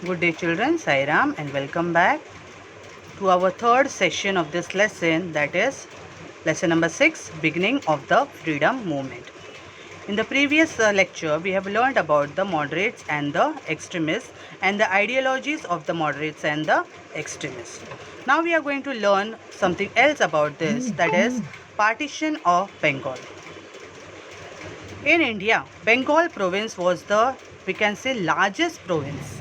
Good day children, Sai Ram and welcome back to our third session of this lesson, that is lesson number 6, beginning of the freedom movement. In the previous lecture we have learned about the moderates and the extremists and the ideologies of the moderates and the extremists. Now we are going to learn something else about this, that is partition of Bengal. In India, Bengal province was the, we can say, largest province.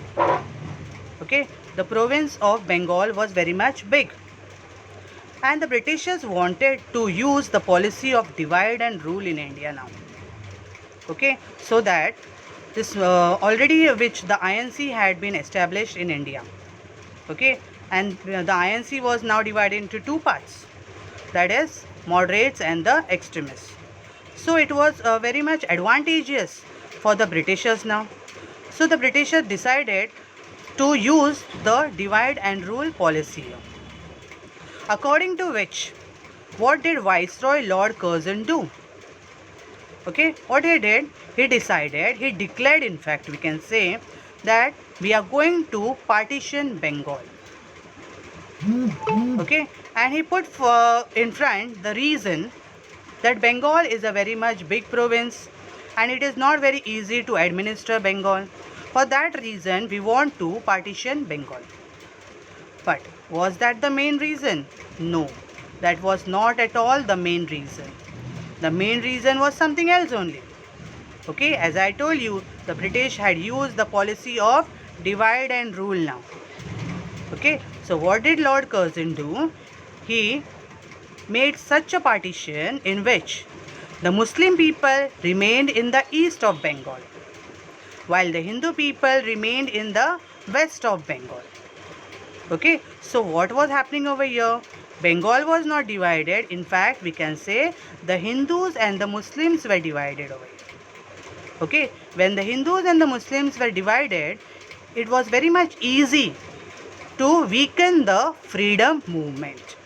Okay, the province of Bengal was very much big, and the Britishers wanted to use the policy of divide and rule in India now. Okay, so that this already which the INC had been established in India. Okay, and the INC was now divided into two parts, that is moderates and the extremists. So it was very much advantageous for the Britishers now. So the Britishers decided to use the divide and rule policy, according to which, what did Viceroy Lord Curzon do? Okay, what he did, he decided, he declared, in fact we can say, that we are going to partition Bengal. Okay, and he put in front the reason that Bengal is a very much big province and it is not very easy to administer Bengal. For that reason, we want to partition Bengal. But was that the main reason? No, that was not at all the main reason. The main reason was something else only. Okay, as I told you, the British had used the policy of divide and rule now. Okay, so what did Lord Curzon do? He made such a partition in which the Muslim people remained in the east of Bengal, while the Hindu people remained in the west of Bengal. Okay, so what was happening over here? Bengal was not divided. In fact, we can say the Hindus and the Muslims were divided over here. Okay, when the Hindus and the Muslims were divided, it was very much easy to weaken the freedom movement.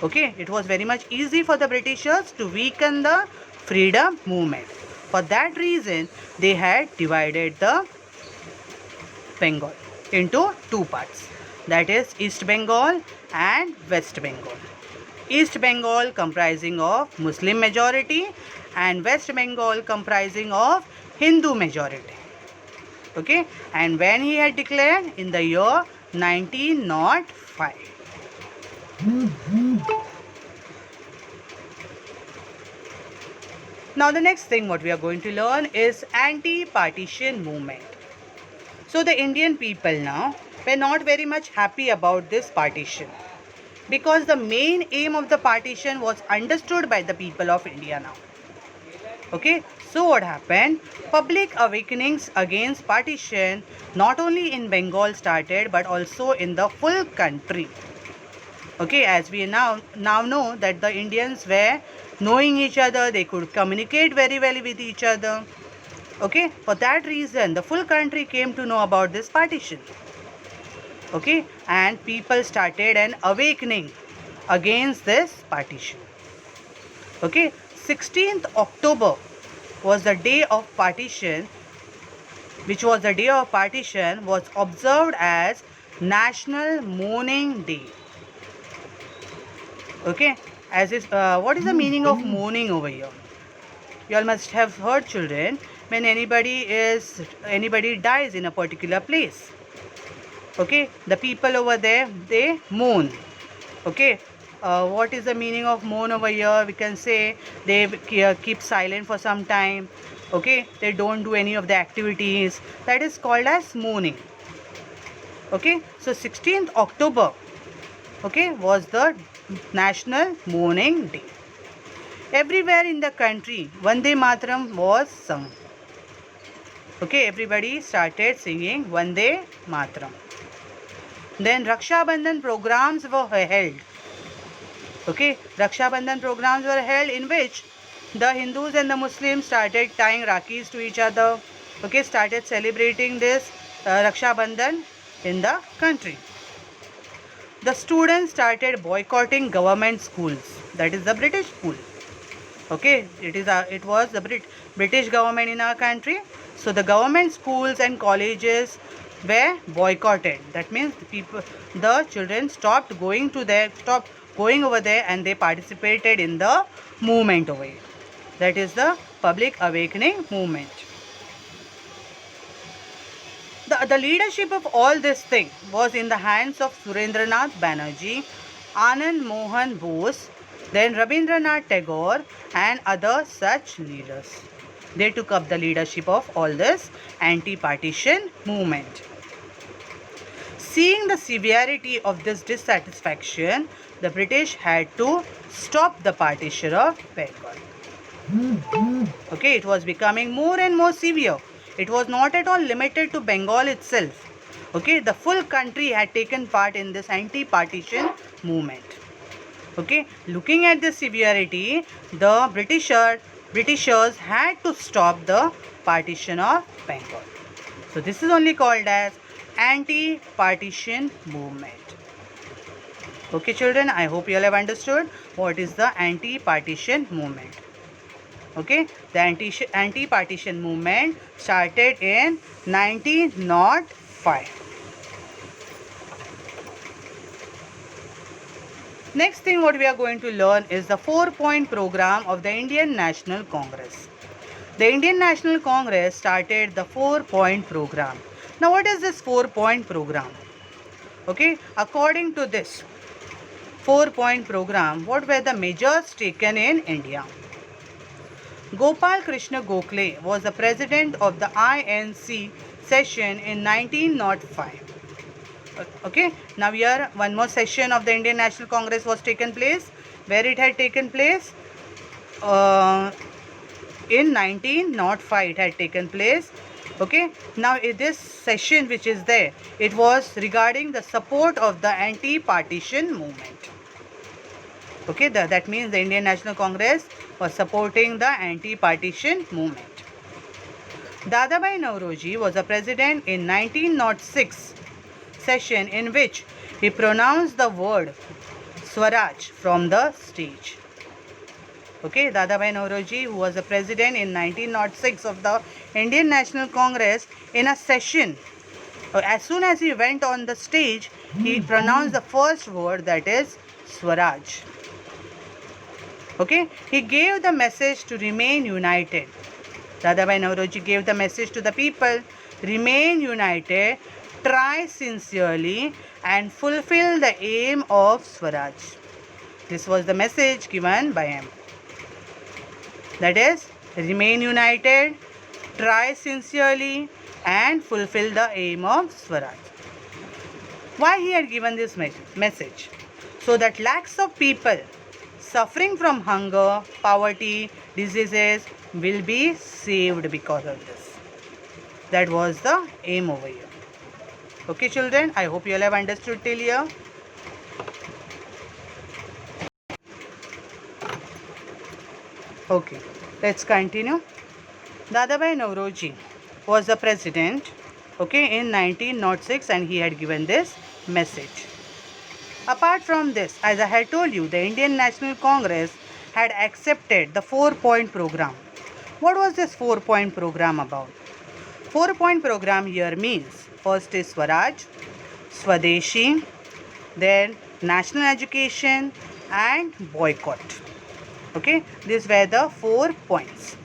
Okay, it was very much easy for the Britishers to weaken the freedom movement. For that reason, they had divided the Bengal into two parts, that is East Bengal and West Bengal. East Bengal comprising of Muslim majority and West Bengal comprising of Hindu majority. Okay, and when he had declared in the year 1905. Now the next thing what we are going to learn is anti-partition movement. So the Indian people now were not very much happy about this partition, because the main aim of the partition was understood by the people of India now. Okay, so what happened? Public awakenings against partition not only in Bengal started but also in the full country. Okay, as we now know that the Indians were knowing each other, they could communicate very well with each other. Okay, for that reason the full country came to know about this partition. Okay, and people started an awakening against this partition. Okay, 16th October was the day of partition, which was the day of partition was observed as National Mourning Day. Okay, as is what is the meaning of mourning over here? You all must have heard, children, when anybody dies in a particular place. Okay, the people over there, they mourn. Okay, what is the meaning of mourn over here? We can say they keep silent for some time. Okay, they don't do any of the activities. That is called as mourning. Okay, so 16th October, okay, was the National Mourning Day. Everywhere in the country, Vande Mataram was sung. Okay, everybody started singing Vande Mataram. Then Raksha Bandhan programs were held. Okay, Raksha Bandhan programs were held in which the Hindus and the Muslims started tying Rakhis to each other. Okay, started celebrating this Raksha Bandhan in the country. The students started boycotting government schools, that is the British school. Okay, it was the British government in our country. So the government schools and colleges were boycotted. That means the children stopped going over there, and they participated in the movement over here. That is the public awakening movement. The leadership of all this thing was in the hands of Surendranath Banerjee, Anand Mohan Bose, then Rabindranath Tagore and other such leaders. They took up the leadership of all this anti-partition movement. Seeing the severity of this dissatisfaction, the British had to stop the partition of Bengal. Okay, it was becoming more and more severe. It was not at all limited to Bengal itself. Okay, the full country had taken part in this anti-partition movement. Okay, looking at the severity, the Britishers had to stop the partition of Bengal. So this is only called as anti-partition movement. Okay children, I hope you all have understood what is the anti-partition movement. Okay, the anti-partition movement started in 1905. Next thing what we are going to learn is the 4-point program of the Indian National Congress. The Indian National Congress started the 4-point program. Now what is this 4-point program? Okay, according to this 4-point program, what were the measures taken in India? Gopal Krishna Gokhale was the president of the INC session in 1905. Okay, now here one more session of the Indian National Congress was taken place. Where it had taken place? In 1905 it had taken place. Okay, now this session which is there, it was regarding the support of the anti-partition movement. Okay, that means the Indian National Congress was supporting the anti-partition movement. Dadabhai Naoroji was a president in 1906 session in which he pronounced the word Swaraj from the stage. Okay, Dadabhai Naoroji, who was a president in 1906 of the Indian National Congress, in a session, as soon as he went on the stage, he pronounced the first word, that is Swaraj. Okay, he gave the message to remain united. Dadabhai Naoroji gave the message to the people, remain united, try sincerely and fulfill the aim of Swaraj. This was the message given by him. That is, remain united, try sincerely and fulfill the aim of Swaraj. Why he had given this message? So that lakhs of people suffering from hunger, poverty, diseases will be saved because of this. That was the aim over here. Okay children, I hope you all have understood till here. Okay, let's continue. Dadabhai Naoroji was the president, okay, in 1906, and he had given this message. Apart from this, as I had told you, the Indian National Congress had accepted the 4-point program. What was this 4-point program about? 4-point program here means, first is Swaraj, Swadeshi, then national education and boycott. Okay, these were the 4 points.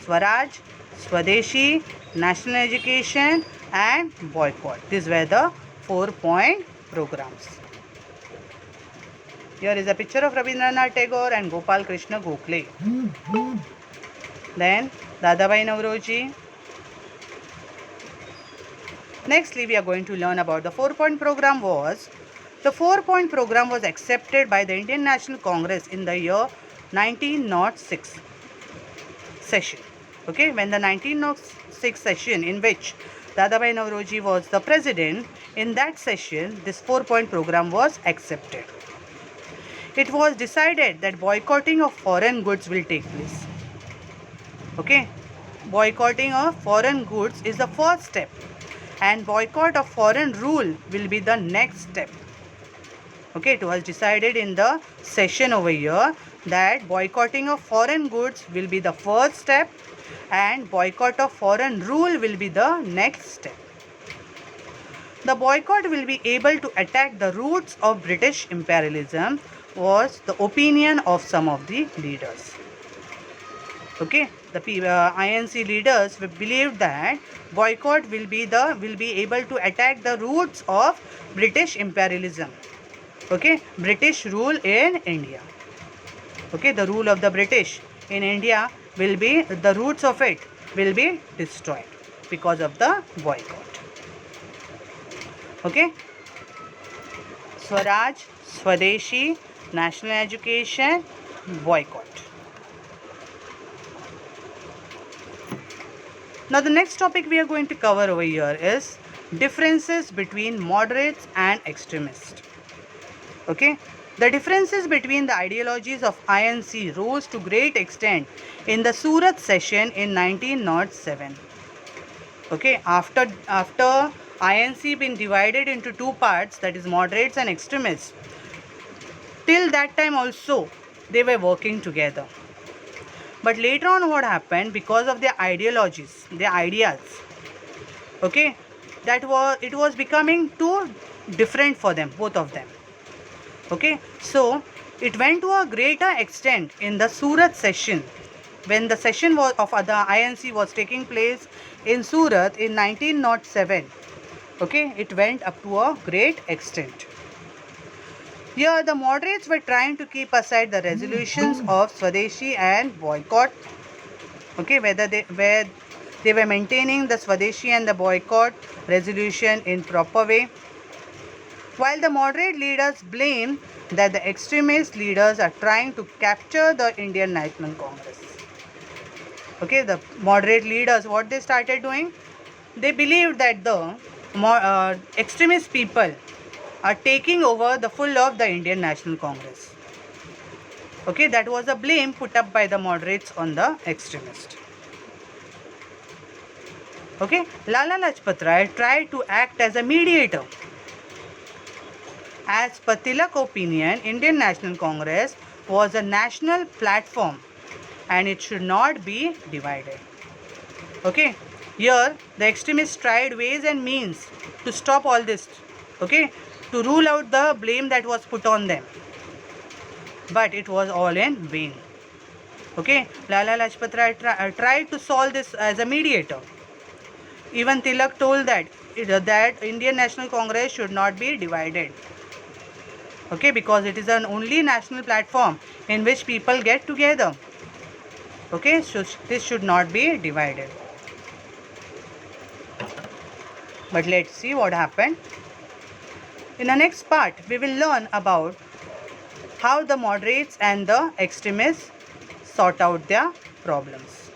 Swaraj, Swadeshi, national education and boycott. These were the 4-point programs. Here is a picture of Rabindranath Tagore and Gopal Krishna Gokhale. Then Dadabhai Naoroji. Nextly, we are going to learn about the 4-point program. The 4-point program was accepted by the Indian National Congress in the year 1906 session. Okay, when the 1906 session, in which Dadabhai Naoroji was the president, in that session this 4-point program was accepted. It was decided that boycotting of foreign goods will take place. Okay, boycotting of foreign goods is the first step, and boycott of foreign rule will be the next step. Okay, it was decided in the session over here that boycotting of foreign goods will be the first step and boycott of foreign rule will be the next step. the boycott will be able to attack the roots of British imperialism was the opinion of some of the leaders. Okay, the INC leaders believed that boycott will be able to attack the roots of British imperialism. Okay, British rule in India. Okay, the rule of the British in India will be, the roots of it will be destroyed because of the boycott. Okay, Swaraj, Swadeshi, national education, boycott. Now the next topic we are going to cover over here is differences between moderates and extremists. Okay, the differences between the ideologies of INC rose to great extent in the Surat session in 1907. Okay, after INC been divided into two parts, that is moderates and extremists, till that time also they were working together. But later on what happened, because of their ideologies, their ideas, okay, it was becoming too different for them, both of them. Okay, so it went to a greater extent in the Surat session, when the session of the INC was taking place in Surat in 1907. Okay, it went up to a great extent. Here the moderates were trying to keep aside the resolutions of Swadeshi and boycott. Okay, where they were maintaining the Swadeshi and the boycott resolution in proper way, while the moderate leaders blame that the extremist leaders are trying to capture the Indian National Congress. Okay, the moderate leaders, what they started doing, they believed that the extremist people are taking over the full of the Indian National Congress. Okay, that was a blame put up by the moderates on the extremists. Okay, Lala Lajpat Rai tried to act as a mediator. As per Tilak opinion, Indian National Congress was a national platform and it should not be divided. Okay, here the extremists tried ways and means to stop all this. Okay, to rule out the blame that was put on them, but it was all in vain. Okay, Lala Lajpat Rai tried to solve this as a mediator. Even Tilak told that Indian National Congress should not be divided. Okay, because it is an only national platform in which people get together. Okay, so this should not be divided. But let's see what happened. In the next part, we will learn about how the moderates and the extremists sort out their problems.